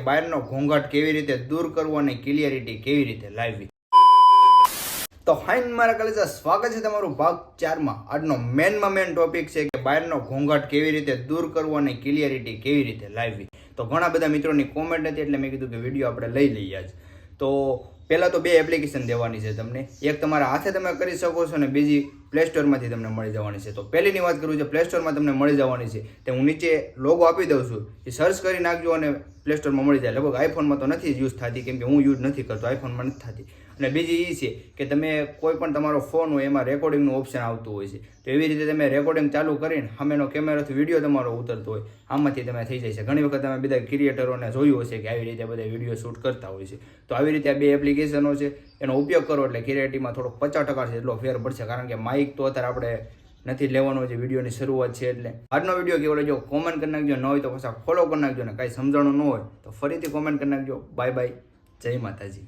બહારનો ઘોંઘાટ કેવી રીતે દૂર કરવો અને ક્લિયરિટી કેવી રીતે લાવવી। તો હાઈન મારા કલેજા સ્વાગત છે તમારું ભાગ 4 માં। આજનો મેન ટોપિક છે કે બહારનો ઘોંઘાટ કેવી રીતે દૂર કરવો અને ક્લિયરિટી કેવી રીતે લાવવી। તો ઘણા બધા મિત્રોની કોમેન્ટ હતી એટલે મેં કીધું કે વિડીયો આપણે લઈ લઈએ આજ। તો પહેલા તો બે એપ્લિકેશન દેવાની છે તમને, એક તમારા હાથે તમે કરી શકો છો અને બીજી પ્લે સ્ટોરમાંથી તમને મળી જવાની છે। તો પહેલીની વાત કરું છું, પ્લે સ્ટોરમાં તમને મળી જવાની છે તે હું નીચે લોગો આપી દઉં છું, એ સર્ચ કરી નાખજો અને પ્લે સ્ટોરમાં મળી જાય। લગભગ આઈફોનમાં તો નથી યુઝ થતી કેમ કે હું યુઝ નથી કરતો, આઈફોનમાં નથી થતી। અને બીજી એ છે કે તમે કોઈ પણ તમારો ફોન હોય એમાં રેકોર્ડિંગનું ઓપ્શન આવતું હોય છે, તો એવી રીતે તમે રેકોર્ડિંગ ચાલુ કરીને સામેનો કેમેરાથી વિડીયો તમારો ઉતરતો હોય, આમાંથી તમે થઈ જાય છે। ઘણી વખત તમે બધા ક્રિએટરોને જોયું હશે કે આવી રીતે બધા વિડીયો શૂટ કરતા હોય છે। તો આવી રીતે આ બે એપ્લિકેશનો છે, એનો ઉપયોગ કરો એટલે ક્લિયરિટીમાં થોડોક 50% છે એટલો ફેર પડશે, કારણ કે માઇક તો અત્યારે આપણે નથી લેવાનો, જે વિડીયોની શરૂઆત છે એટલે। આજનો વિડીયો કેવો લાગ્યો કોમેન્ટ કરી નાખજો, ન હોય તો પાછા ફોલો કરી નાખજો, ને કાંઈ સમજાણું ન હોય તો ફરીથી કોમેન્ટ કરી નાખજો। બાય બાય, જય માતાજી।